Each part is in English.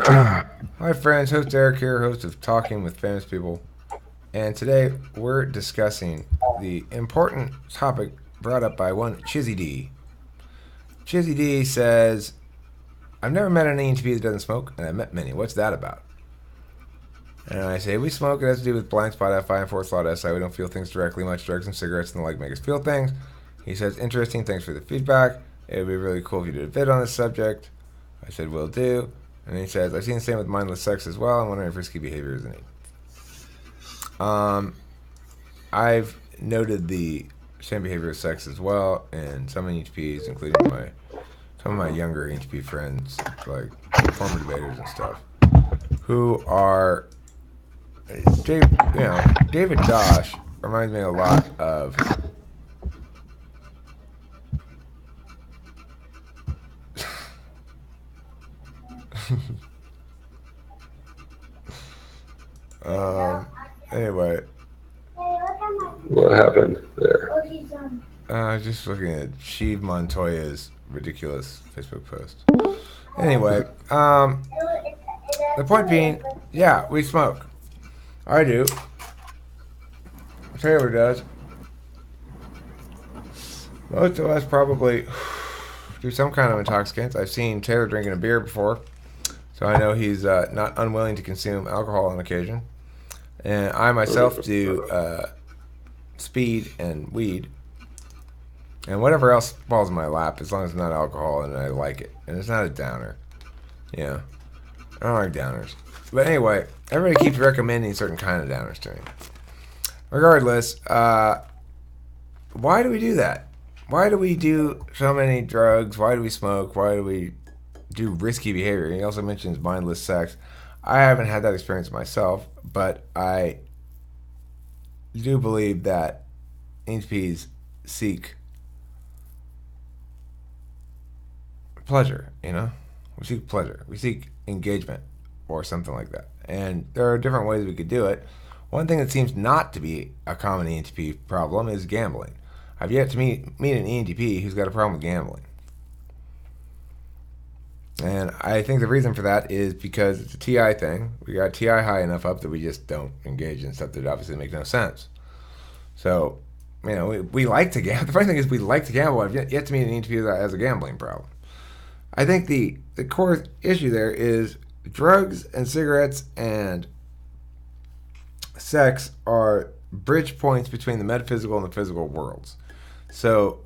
Hi, friends. Host Eric here, host of Talking with Famous People. And today we're discussing the important topic brought up by one Chizzy D. Chizzy D says, I've never met an ENTP that doesn't smoke, and I've met many. What's that about? And I say, we smoke. It has to do with blind spot FI and fourth slot SI. We don't feel things directly much. Drugs and cigarettes and the like make us feel things. He says, interesting. Thanks for the feedback. It would be really cool if you did a vid on this subject. I said, will do. And he says, I've seen the same with mindless sex as well. I'm wondering if risky behavior is innate. I've noted the same behavior of sex as well in some EHPs, including some of my younger EHP friends, like former debaters and stuff, who are David Dosh reminds me a lot of anyway, What happened there? just looking at Sheev Montoya's ridiculous Facebook post. Anyway, the point being, yeah, we smoke. I do. Taylor does. Most of us probably do some kind of intoxicants. I've seen Taylor drinking a beer before, so I know he's not unwilling to consume alcohol on occasion. And I myself do speed and weed and whatever else falls in my lap, as long as it's not alcohol and I like it and it's not a downer. Yeah, I don't like downers. But anyway, everybody keeps recommending certain kind of downers to me. Regardless, why do we do that? Why do we do so many drugs? Why do we smoke? Why do we do risky behavior? He also mentions mindless sex. I haven't had that experience myself, but I do believe that HPs seek pleasure, We seek pleasure. We seek engagement or something like that. And there are different ways we could do it. One thing that seems not to be a common ENTP problem is gambling. I've yet to meet an ENTP who's got a problem with gambling. And I think the reason for that is because it's a TI thing. We got TI high enough up that we just don't engage in stuff that obviously makes no sense. So, we like to gamble. The funny thing is we like to gamble. I've yet to meet an ENTP that has a gambling problem. I think the core issue there is drugs and cigarettes and sex are bridge points between the metaphysical and the physical worlds. So,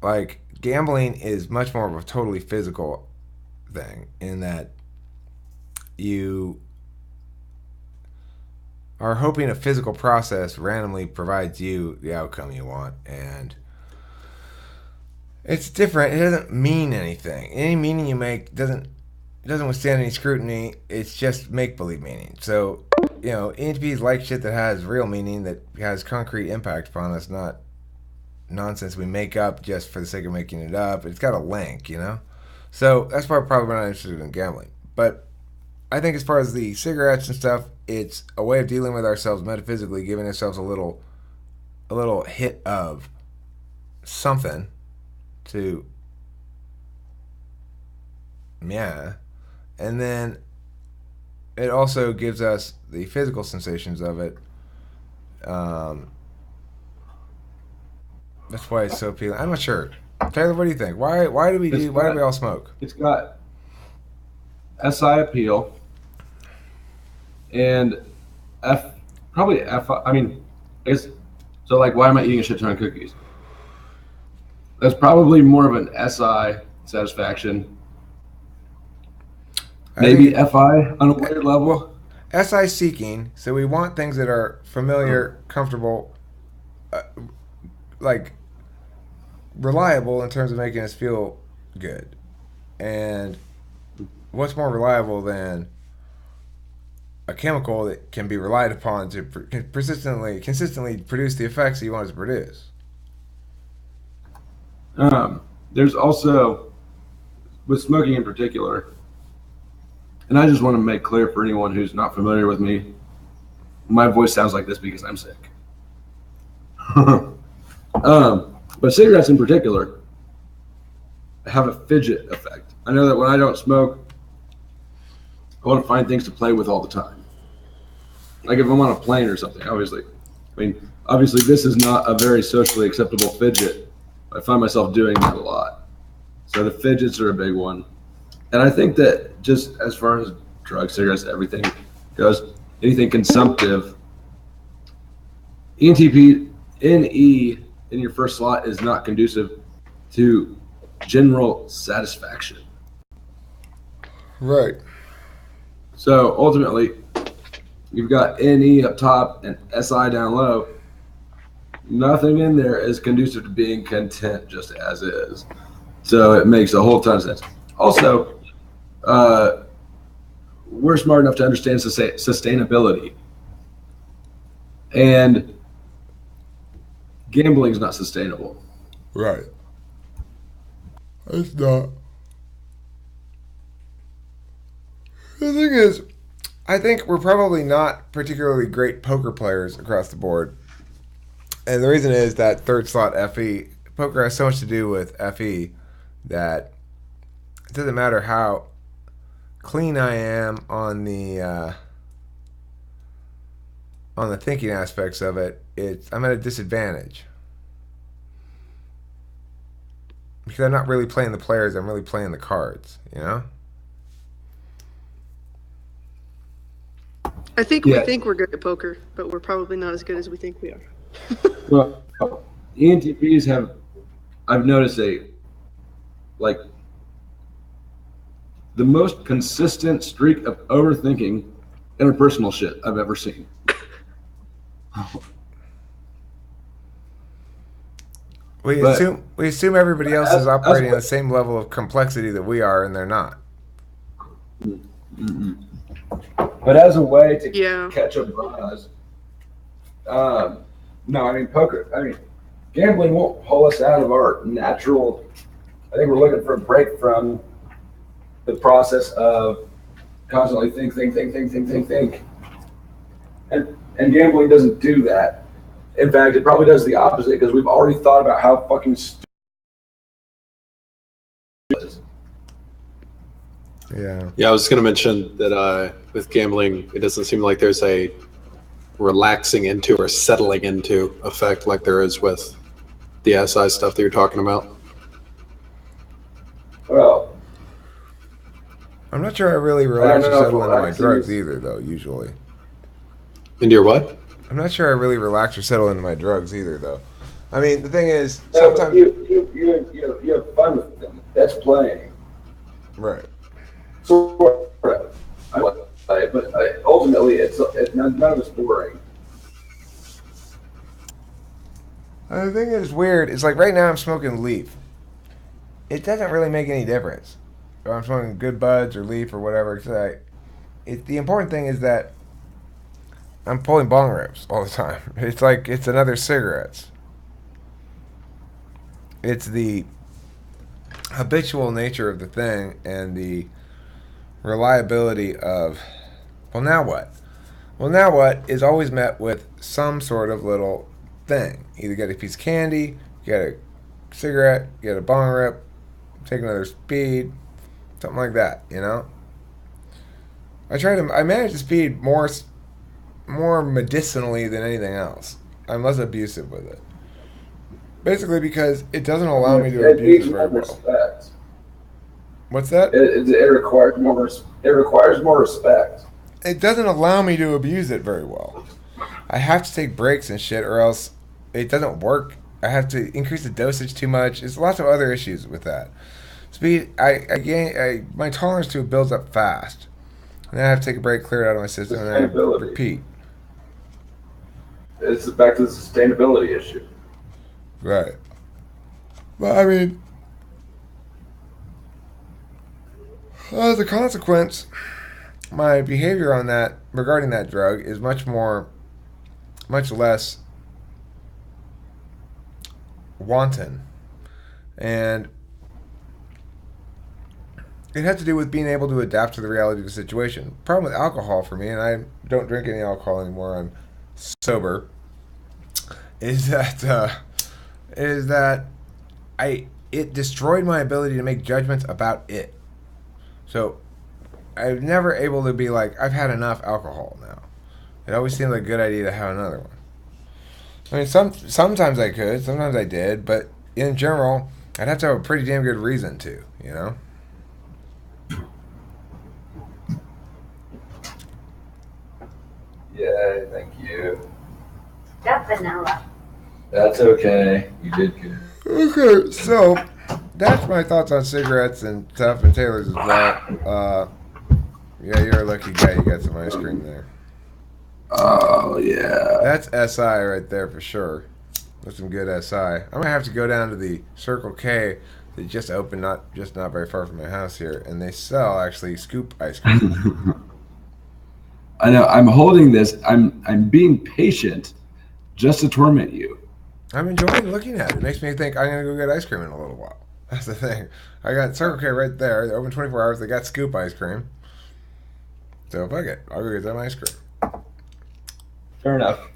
like, gambling is much more of a totally physical thing in that you are hoping a physical process randomly provides you the outcome you want, and it's different. It doesn't mean anything. Any meaning you make doesn't withstand any scrutiny. It's just make believe meaning. So, ENTPs like shit that has real meaning, that has concrete impact upon us, not nonsense we make up just for the sake of making it up. It's got a link, So that's why probably we're not interested in gambling. But I think as far as the cigarettes and stuff, it's a way of dealing with ourselves metaphysically, giving ourselves a little hit of something to, yeah, and then it also gives us the physical sensations of it. That's why it's so appealing. I'm not sure. Taylor, what do you think? Why do we all smoke? It's got SI appeal and probably F. I mean, I guess so. Like, why am I eating a shit ton of cookies? That's probably more of an SI satisfaction. Maybe FI on a weird level. SI seeking. So we want things that are familiar, comfortable, like reliable in terms of making us feel good. And what's more reliable than a chemical that can be relied upon to consistently produce the effects that you want it to produce? There's also, with smoking in particular, and I just want to make clear for anyone who's not familiar with me, my voice sounds like this because I'm sick. But cigarettes in particular have a fidget effect. I know that when I don't smoke, I want to find things to play with all the time. Like if I'm on a plane or something, obviously this is not a very socially acceptable fidget. I find myself doing that a lot. So the fidgets are a big one. And I think that just as far as drugs, cigarettes, everything goes, anything consumptive, ENTP, NE in your first slot is not conducive to general satisfaction. Right. So ultimately, you've got NE up top and SI down low. Nothing in there is conducive to being content just as is. So it makes a whole ton of sense. Also, we're smart enough to understand sustainability. And gambling is not sustainable. Right. It's not. The thing is, I think we're probably not particularly great poker players across the board. And the reason is that third slot FE, poker has so much to do with FE that it doesn't matter how clean I am on the thinking aspects of it. I'm at a disadvantage because I'm not really playing the players. I'm really playing the cards. You know. I think we think we're good at poker, but we're probably not as good as we think we are. Well, ENTPs I've noticed the most consistent streak of overthinking interpersonal shit I've ever seen. We assume everybody else is operating at the same level of complexity that we are, and they're not. Mm-mm. But as a way to catch a buzz, gambling won't pull us out of our natural. I think we're looking for a break from the process of constantly think. And gambling doesn't do that. In fact, it probably does the opposite because we've already thought about how fucking stupid it is. Yeah, I was going to mention that with gambling, it doesn't seem like there's a relaxing into or settling into effect like there is with the SI stuff that you're talking about. Well, I'm not sure I really relax or settle into my drugs either, though, usually. Into your what? I'm not sure I really relax or settle into my drugs either, though. I mean, the thing is, sometimes you have fun with them. That's playing. Right. Sort of. But ultimately, it's none of it's boring. The thing that is weird is, like, right now I'm smoking leaf. It doesn't really make any difference if I'm smoking good buds or leaf or whatever. The important thing is that I'm pulling bong rips all the time. It's like it's another cigarettes. It's the habitual nature of the thing and the reliability of, well, now what? Well, now what is always met with some sort of little thing. Either get a piece of candy, get a cigarette, get a bong rip, take another speed, something like that, you know? I manage to speed more medicinally than anything else. I'm less abusive with it. Basically because it doesn't allow me to abuse it very well. Respect. What's that? It requires more. It requires more respect. It doesn't allow me to abuse it very well. I have to take breaks and shit, or else it doesn't work. I have to increase the dosage too much. There's lots of other issues with that. Speed. My tolerance to it builds up fast, and then I have to take a break, clear it out of my system, and then repeat. It's back to the sustainability issue. Right. But I mean, as a consequence, my behavior regarding that drug is much less wanton. And it had to do with being able to adapt to the reality of the situation. Problem with alcohol for me, and I don't drink any alcohol anymore, I'm sober, is that it destroyed my ability to make judgments about it. So I've never able to be like, I've had enough alcohol now. It always seemed like a good idea to have another one. I mean, sometimes I could, sometimes I did, but in general, I'd have to have a pretty damn good reason to, you know? Yeah, thank you. Got vanilla. That's okay. You did good. Okay, so that's my thoughts on cigarettes and stuff, and Taylor's as well. Yeah, you're a lucky guy. You got some ice cream there. Oh yeah. That's SI right there for sure. That's some good SI. I'm gonna have to go down to the Circle K that just opened, not very far from my house here, and they sell actually scoop ice cream. I know. I'm holding this. I'm being patient, just to torment you. I'm enjoying looking at it. It makes me think I'm gonna go get ice cream in a little while. That's the thing. I got Circle K right there. They're open 24 hours. They got scoop ice cream. So fuck it, I'll go get some ice cream. Fair enough.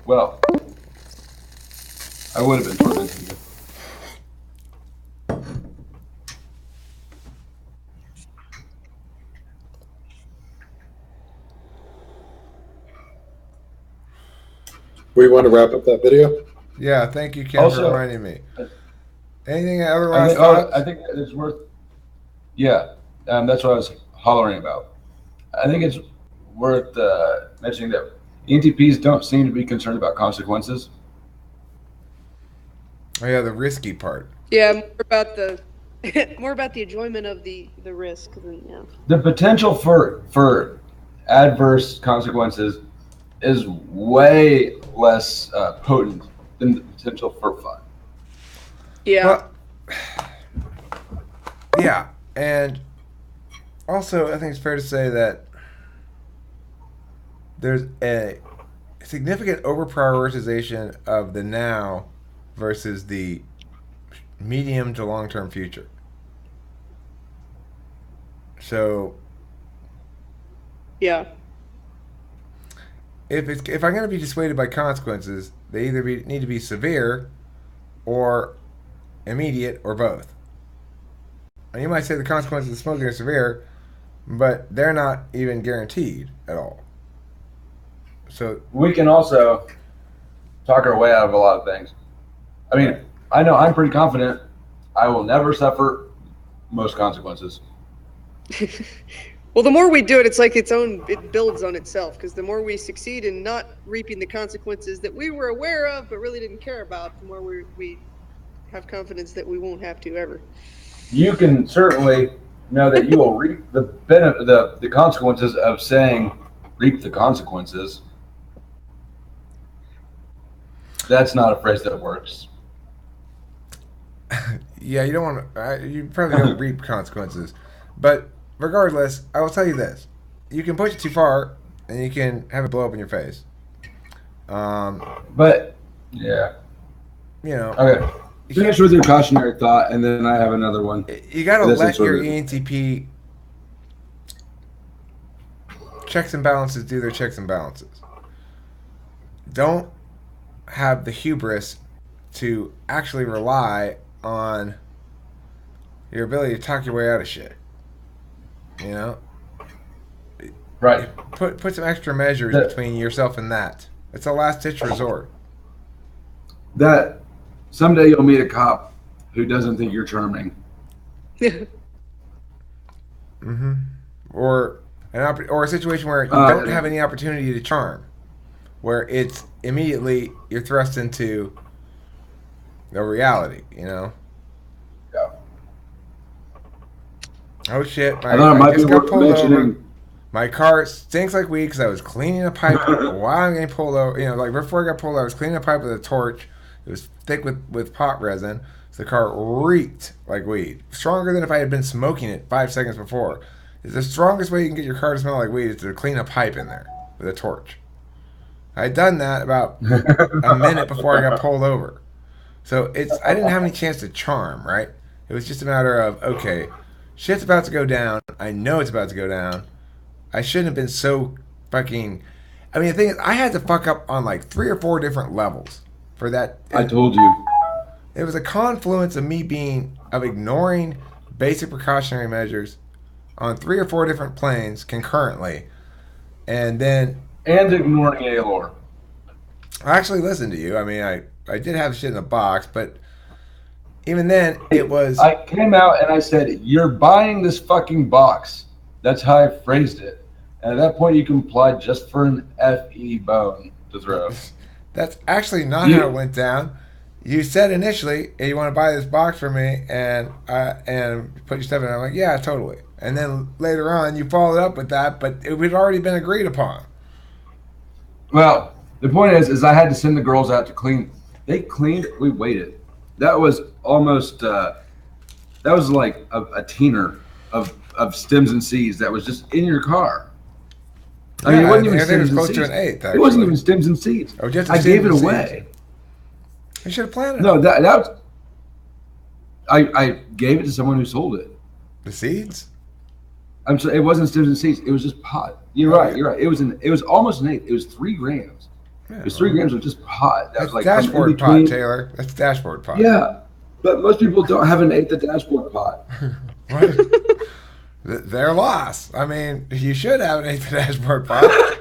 Well, I would have been tormenting you. We want to wrap up that video? Yeah, thank you, Ken, for Also- reminding me. Anything otherwise? I think it's worth. Yeah, that's what I was hollering about. I think it's worth mentioning that ENTPs don't seem to be concerned about consequences. Oh yeah, the risky part. Yeah, more about the more about the enjoyment of the risk than yeah. The potential for adverse consequences is way less potent than the potential for fun. Yeah. Well, yeah, and also I think it's fair to say that there's a significant over-prioritization of the now versus the medium to long-term future. So Yeah. if I'm going to be dissuaded by consequences, they either need to be severe or immediate or both. And you might say the consequences of smoking are severe, but they're not even guaranteed at all. So We can also talk our way out of a lot of things. I mean, I know I'm pretty confident I will never suffer most consequences. Well, the more we do it, it's like it builds on itself, because the more we succeed in not reaping the consequences that we were aware of but really didn't care about, the more we have confidence that we won't have to ever. You can certainly know that you will reap the benefit, the consequences of saying reap the consequences. That's not a phrase that works. yeah, you don't want to. You probably don't reap consequences, but regardless, I will tell you this: you can push it too far, and you can have it blow up in your face. But yeah, You know, okay. Finish with your cautionary thought, and then I have another one. you got to This is let sort your of- ENTP checks and balances do their checks and balances. Don't have the hubris to actually rely on your ability to talk your way out of shit. You know, Right. put some extra measures That- between yourself and that. It's a last ditch resort. That someday you'll meet a cop who doesn't think you're charming. Mm-hmm. Or or a situation where you Uh, don't have any opportunity to charm, where it's immediately you're thrust into the reality. You know. Yeah. Oh shit! I thought it might be just got worth pulled over. mentioning. My car stinks like weed because I was cleaning a pipe while I'm getting pulled over. You know, like before I got pulled over, I was cleaning a pipe with a torch. It was thick with pot resin. So the car reeked like weed. Stronger than if I had been smoking it 5 seconds before. It's the strongest way you can get your car to smell like weed is to clean a pipe in there with a torch. I had done that about a minute before I got pulled over. So I didn't have any chance to charm, right? It was just a matter of, okay, shit's about to go down. I know it's about to go down. I shouldn't have been so fucking... I mean, the thing is, I had to fuck up on like 3 or 4 different levels for that. I told you. It was a confluence of me ignoring basic precautionary measures, on 3 or 4 different planes concurrently, and then And ignoring ALOR. I actually listened to you. I mean, I did have shit in the box, but even then, it was. I came out and I said, "You're buying this fucking box." That's how I phrased it. And at that point, you complied just for an FE bone to throw. That's actually not how it went down. You said initially, "Hey, you want to buy this box for me?" and put your stuff in. I'm like, "Yeah, totally." And then later on, you followed up with that, but it had already been agreed upon. Well, the point is I had to send the girls out to clean. They cleaned. We waited. That was almost. That was like a teener of stems and seeds that was just in your car. I mean, it wasn't even stems and close seeds. to an eighth. It wasn't even stems and seeds. Oh, just I gave it away. You should have planned it. No, that was. I gave it to someone who sold it. The seeds. I'm sorry, it wasn't stems and seeds. It was just pot. You're right. You're right. It was almost an eighth. It was 3 grams. Yeah, it was 3 grams of just pot. That's was like dashboard pot, Taylor. That's dashboard pot. Yeah, but most people don't have an eighth of dashboard pot. Their loss. I mean, you should have an eighth of dashboard pot. I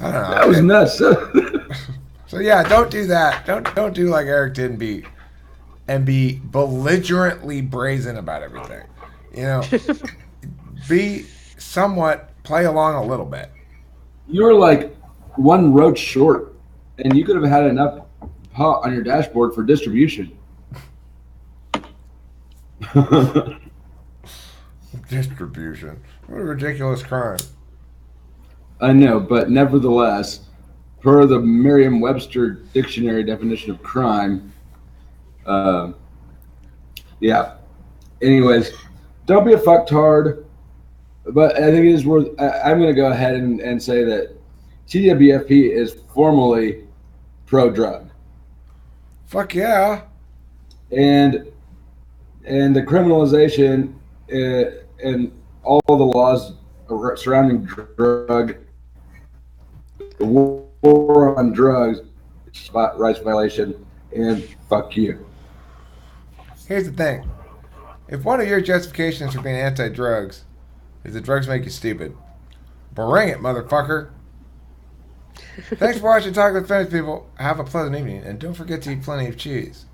don't know. That was nuts. So yeah, don't do that. Don't do like Eric did and be belligerently brazen about everything. You know, be somewhat play along a little bit. You were like 1 roach short, and you could have had enough pot on your dashboard for distribution. Distribution. What a ridiculous crime. I know, but nevertheless, per the Merriam-Webster dictionary definition of crime, yeah. Anyways, don't be a fucktard. But I think it is worth. I'm going to go ahead and say that TWFP is formally pro-drug. Fuck yeah. And the criminalization and all the laws surrounding drug, the war on drugs, rights violation, and fuck you. Here's the thing. If one of your justifications for being anti-drugs is that drugs make you stupid, bring it, motherfucker. Thanks for watching Talk with Friends, people. Have a pleasant evening, and don't forget to eat plenty of cheese.